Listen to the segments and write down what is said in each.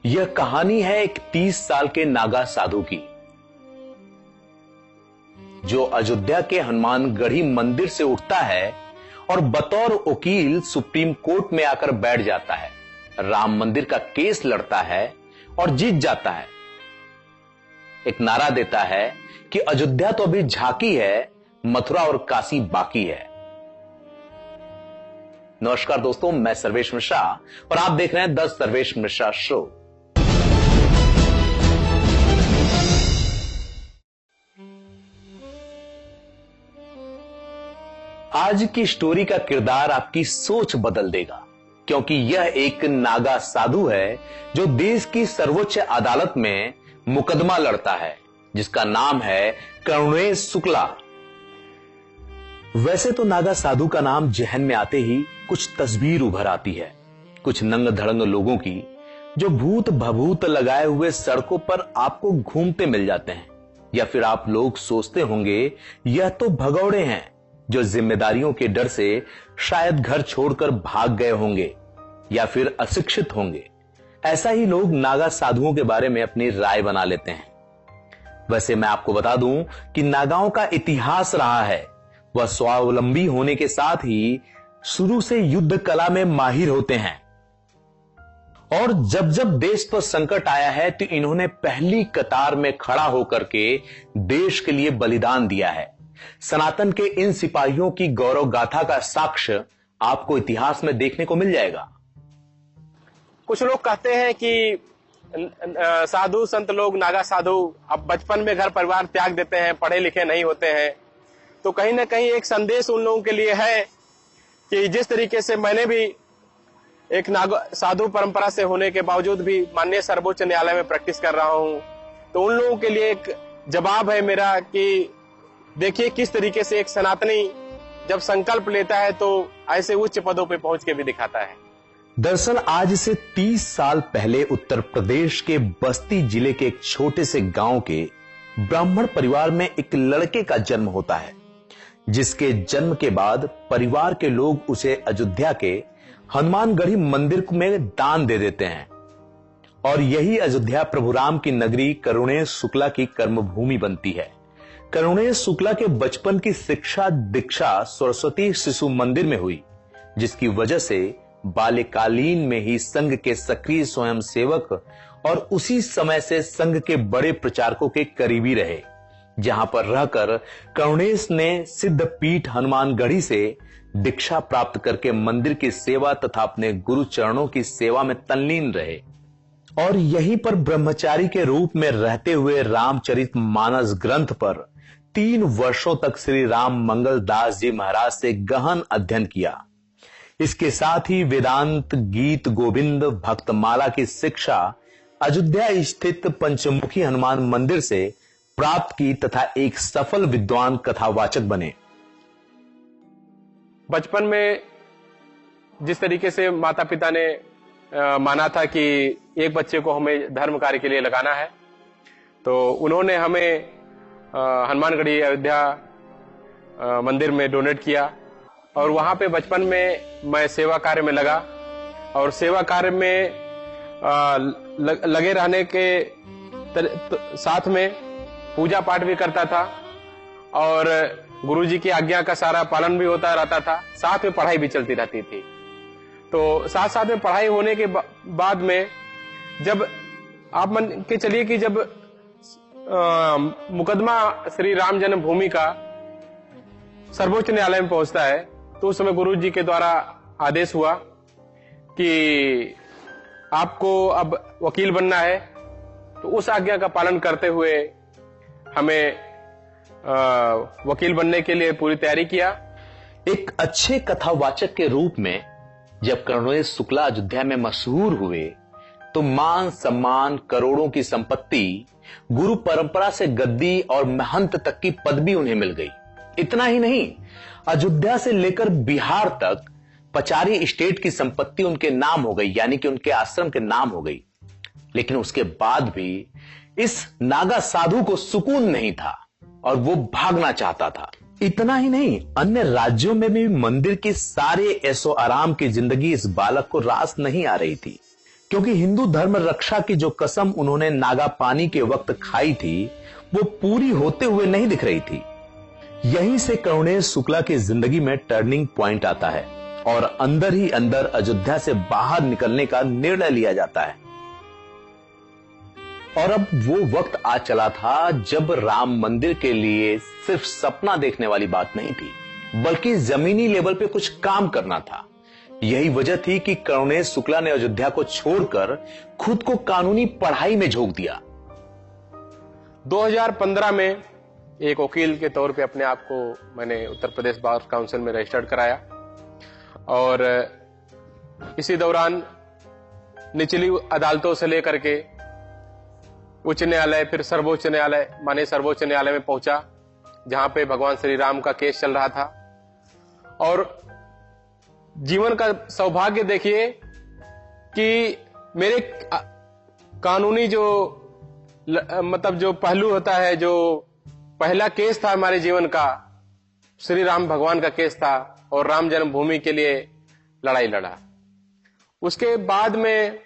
यह कहानी है एक 30 साल के नागा साधु की, जो अयोध्या के हनुमानगढ़ी मंदिर से उठता है और बतौर वकील सुप्रीम कोर्ट में आकर बैठ जाता है। राम मंदिर का केस लड़ता है और जीत जाता है। एक नारा देता है कि अयोध्या तो अभी झांकी है, मथुरा और काशी बाकी है। नमस्कार दोस्तों, मैं सर्वेश मिश्रा और आप देख रहे हैं द सर्वेश मिश्रा शो। आज की स्टोरी का किरदार आपकी सोच बदल देगा, क्योंकि यह एक नागा साधु है जो देश की सर्वोच्च अदालत में मुकदमा लड़ता है, जिसका नाम है करुणेश शुक्ला। वैसे तो नागा साधु का नाम जहन में आते ही कुछ तस्वीर उभर आती है, कुछ नंग धड़ंग लोगों की जो भूत भभूत लगाए हुए सड़कों पर आपको घूमते मिल जाते हैं। या फिर आप लोग सोचते होंगे यह तो भगौड़े हैं जो जिम्मेदारियों के डर से शायद घर छोड़कर भाग गए होंगे या फिर अशिक्षित होंगे। ऐसा ही लोग नागा साधुओं के बारे में अपनी राय बना लेते हैं। वैसे मैं आपको बता दूं कि नागाओं का इतिहास रहा है। वह स्वावलंबी होने के साथ ही शुरू से युद्ध कला में माहिर होते हैं, और जब जब देश पर संकट आया है तो इन्होंने पहली कतार में खड़ा होकर के देश के लिए बलिदान दिया है। सनातन के इन सिपाहियों की गौरव गाथा का साक्ष्य आपको इतिहास में देखने को मिल जाएगा। कुछ लोग कहते हैं कि साधु संत लोग, नागा साधु अब बचपन में घर परिवार त्याग देते हैं, पढ़े लिखे नहीं होते हैं। तो कहीं ना कहीं एक संदेश उन लोगों के लिए है कि जिस तरीके से मैंने भी एक नागा साधु परंपरा से होने के बावजूद भी माननीय सर्वोच्च न्यायालय में प्रैक्टिस कर रहा हूं, तो उन लोगों के लिए एक जवाब है मेरा कि देखिए किस तरीके से एक सनातनी जब संकल्प लेता है तो ऐसे उच्च पदों पे पहुंच के भी दिखाता है। दरअसल आज से 30 साल पहले उत्तर प्रदेश के बस्ती जिले के एक छोटे से गांव के ब्राह्मण परिवार में एक लड़के का जन्म होता है, जिसके जन्म के बाद परिवार के लोग उसे अयोध्या के हनुमानगढ़ी मंदिर में दान दे देते हैं। और यही अयोध्या प्रभु राम की नगरी करुणेश शुक्ला की कर्मभूमि बनती है। करुणेश शुक्ला के बचपन की शिक्षा दीक्षा सरस्वती शिशु मंदिर में हुई, जिसकी वजह से बाल्यकालीन में ही संघ के सक्रिय स्वयंसेवक और उसी समय से संघ के बड़े प्रचारकों के करीबी रहे, जहां पर रहकर करुणेश ने सिद्ध पीठ हनुमानगढ़ी से दीक्षा प्राप्त करके मंदिर की सेवा तथा अपने गुरु चरणों की सेवा में तल्लीन रहे। और यहीं पर ब्रह्मचारी के रूप में रहते हुए रामचरितमानस ग्रंथ पर 3 वर्षों तक श्री राम मंगल दास जी महाराज से गहन अध्ययन किया। इसके साथ ही वेदांत, गीत गोविंद, भक्तमाला की शिक्षा अयोध्या स्थित पंचमुखी हनुमान मंदिर से प्राप्त की तथा एक सफल विद्वान कथावाचक बने। बचपन में जिस तरीके से माता पिता ने माना था कि एक बच्चे को हमें धर्म कार्य के लिए लगाना है, तो उन्होंने हमें हनुमानगढ़ी अयोध्या मंदिर में डोनेट किया। और वहां पे बचपन में मैं सेवा कार्य में लगा और सेवा कार्य में लगे रहने के साथ में पूजा पाठ भी करता था और गुरुजी की आज्ञा का सारा पालन भी होता रहता था, साथ में पढ़ाई भी चलती रहती थी। तो साथ साथ में पढ़ाई होने के बाद में जब आप मान के चलिए कि जब मुकदमा श्री राम जन्मभूमि का सर्वोच्च न्यायालय में पहुंचता है, तो उस समय गुरु जी के द्वारा आदेश हुआ कि आपको अब वकील बनना है। तो उस आज्ञा का पालन करते हुए हमें वकील बनने के लिए पूरी तैयारी किया। एक अच्छे कथावाचक के रूप में जब करुणेश शुक्ला अयोध्या में मशहूर हुए, तो मान सम्मान, करोड़ों की संपत्ति, गुरु परंपरा से गद्दी और महंत तक की पदवी उन्हें मिल गई। इतना ही नहीं, अयोध्या से लेकर बिहार तक पचारी स्टेट की संपत्ति उनके नाम हो गई, यानी कि उनके आश्रम के नाम हो गई। लेकिन उसके बाद भी इस नागा साधु को सुकून नहीं था और वो भागना चाहता था। इतना ही नहीं, अन्य राज्यों में भी मंदिर की सारे ऐशो आराम की जिंदगी इस बालक को रास नहीं आ रही थी। क्योंकि हिंदू धर्म रक्षा की जो कसम उन्होंने नागा पानी के वक्त खाई थी वो पूरी होते हुए नहीं दिख रही थी। यहीं से करुणेश शुक्ला की जिंदगी में टर्निंग पॉइंट आता है और अंदर ही अंदर अयोध्या से बाहर निकलने का निर्णय लिया जाता है। और अब वो वक्त आ चला था जब राम मंदिर के लिए सिर्फ सपना देखने वाली बात नहीं थी, बल्कि जमीनी लेवल पे कुछ काम करना था। यही वजह थी कि करुणेश शुक्ला ने अयोध्या को छोड़कर खुद को कानूनी पढ़ाई में झोंक दिया। 2015 में एक वकील के तौर पे अपने आप को मैंने उत्तर प्रदेश बार काउंसिल में रजिस्टर्ड कराया और इसी दौरान निचली अदालतों से लेकर के उच्च न्यायालय, फिर सर्वोच्च न्यायालय, माने सर्वोच्च न्यायालय में पहुंचा जहां पे भगवान श्री राम का केस चल रहा था। और जीवन का सौभाग्य देखिए कि मेरे कानूनी जो मतलब जो पहलू होता है, जो पहला केस था हमारे जीवन का, श्री राम भगवान का केस था और राम जन्मभूमि के लिए लड़ाई लड़ा। उसके बाद में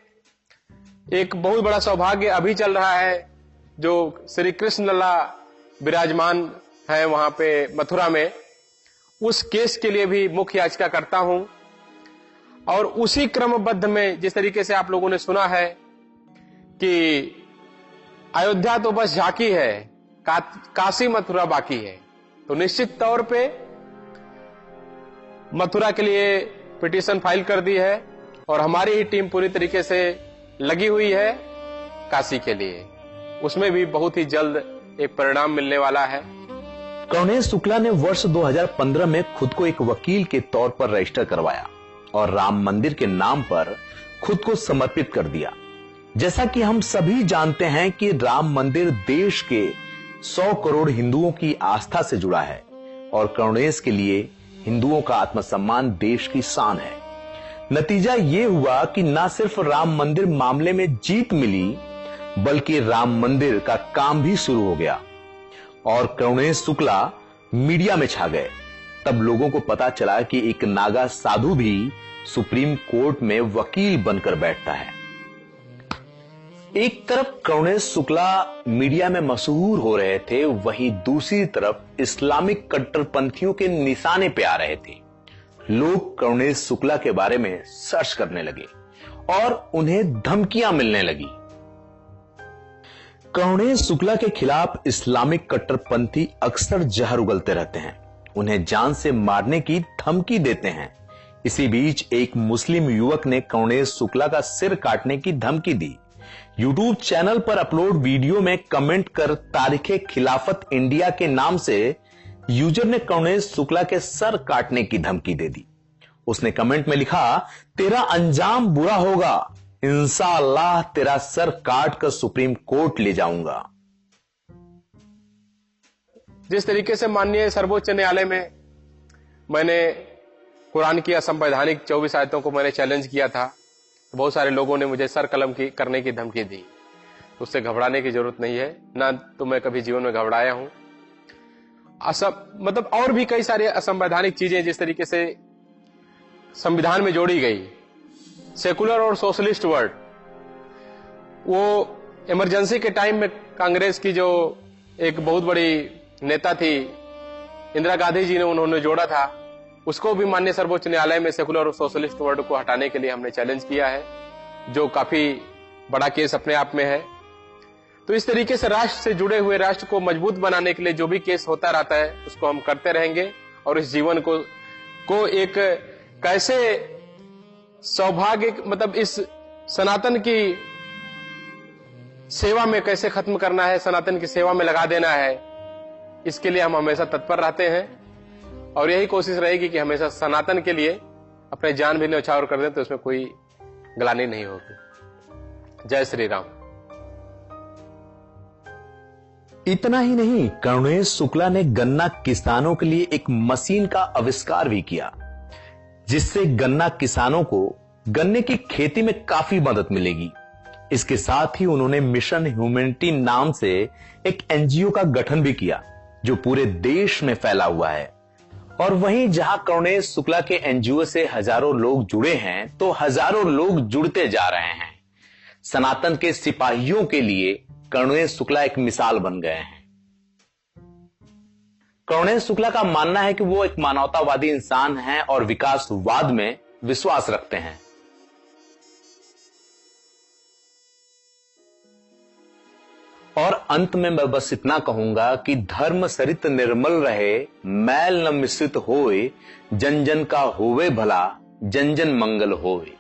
एक बहुत बड़ा सौभाग्य अभी चल रहा है, जो श्री कृष्ण लला विराजमान है वहां पे मथुरा में, उस केस के लिए भी मुख्य याचिका करता हूं। और उसी क्रमबद्ध में जिस तरीके से आप लोगों ने सुना है कि अयोध्या तो बस झांकी है, काशी मथुरा बाकी है, तो निश्चित तौर पे मथुरा के लिए पिटीशन फाइल कर दी है और हमारी ही टीम पूरी तरीके से लगी हुई है काशी के लिए। उसमें भी बहुत ही जल्द एक परिणाम मिलने वाला है। करुणेश शुक्ला ने वर्ष 2015 में खुद को एक वकील के तौर पर रजिस्टर करवाया और राम मंदिर के नाम पर खुद को समर्पित कर दिया। जैसा कि हम सभी जानते हैं कि राम मंदिर देश के 100 करोड़ हिंदुओं की आस्था से जुड़ा है और करुणेश के लिए हिंदुओं का आत्मसम्मान देश की शान है। नतीजा ये हुआ कि न सिर्फ राम मंदिर मामले में जीत मिली, बल्कि राम मंदिर का काम भी शुरू हो गया और करुणेश शुक्ला मीडिया में छा गए। तब लोगों को पता चला कि एक नागा साधु भी सुप्रीम कोर्ट में वकील बनकर बैठता है। एक तरफ करुणेश शुक्ला मीडिया में मशहूर हो रहे थे, वहीं दूसरी तरफ इस्लामिक कट्टरपंथियों के निशाने पे आ रहे थे। लोग करुणेश शुक्ला के बारे में सर्च करने लगे और उन्हें धमकियां मिलने लगी। करुणेश शुक्ला के खिलाफ इस्लामिक कट्टरपंथी अक्सर जहर उगलते रहते हैं, उन्हें जान से मारने की धमकी देते हैं। इसी बीच एक मुस्लिम युवक ने करुणेश शुक्ला का सिर काटने की धमकी दी। यूट्यूब चैनल पर अपलोड वीडियो में कमेंट कर तारीखे खिलाफत इंडिया के नाम से यूजर ने करुणेश शुक्ला के सर काटने की धमकी दे दी। उसने कमेंट में लिखा, तेरा अंजाम बुरा होगा, इंशाअल्लाह तेरा सर काट कर सुप्रीम कोर्ट ले जाऊंगा। जिस तरीके से माननीय सर्वोच्च न्यायालय में मैंने कुरान की असंवैधानिक 24 आयतों को मैंने चैलेंज किया था, तो बहुत सारे लोगों ने मुझे सर कलम करने की धमकी दी। उससे घबराने की जरूरत नहीं है, ना तो मैं कभी जीवन में घबराया हूं। मतलब और भी कई सारी असंवैधानिक चीजें जिस तरीके से संविधान में जोड़ी गई, सेकुलर और सोशलिस्ट वर्ड, वो इमरजेंसी के टाइम में कांग्रेस की जो एक बहुत बड़ी नेता थी इंदिरा गांधी जी ने उन्होंने जोड़ा था, उसको भी माननीय सर्वोच्च न्यायालय में सेकुलर और सोशलिस्ट वर्ड को हटाने के लिए हमने चैलेंज किया है, जो काफी बड़ा केस अपने आप में है। तो इस तरीके से राष्ट्र से जुड़े हुए, राष्ट्र को मजबूत बनाने के लिए जो भी केस होता रहता है उसको हम करते रहेंगे और इस जीवन को एक कैसे सौभाग्य, मतलब इस सनातन की सेवा में कैसे खत्म करना है, सनातन की सेवा में लगा देना है, इसके लिए हम हमेशा तत्पर रहते हैं और यही कोशिश रहेगी कि हमेशा सनातन के लिए अपने जान भी न्यौछावर कर दें तो इसमें कोई ग्लानि नहीं होगी। जय श्री राम। इतना ही नहीं, करुणेश शुक्ला ने गन्ना किसानों के लिए एक मशीन का आविष्कार भी किया, जिससे गन्ना किसानों को गन्ने की खेती में काफी मदद मिलेगी। इसके साथ ही उन्होंने मिशन ह्यूमैनिटी नाम से एक एनजीओ का गठन भी किया, जो पूरे देश में फैला हुआ है। और वहीं जहां करुणेश शुक्ला के एनजीओ से हजारों लोग जुड़े हैं, तो हजारों लोग जुड़ते जा रहे हैं। सनातन के सिपाहियों के लिए करुणेश शुक्ला एक मिसाल बन गए हैं। करुणेश शुक्ला का मानना है कि वो एक मानवतावादी इंसान हैं और विकासवाद में विश्वास रखते हैं। और अंत में मैं बस इतना कहूंगा कि धर्म सरित निर्मल रहे, मैल न मिश्रित होए, जन जन का होवे भला, जन जन मंगल होए।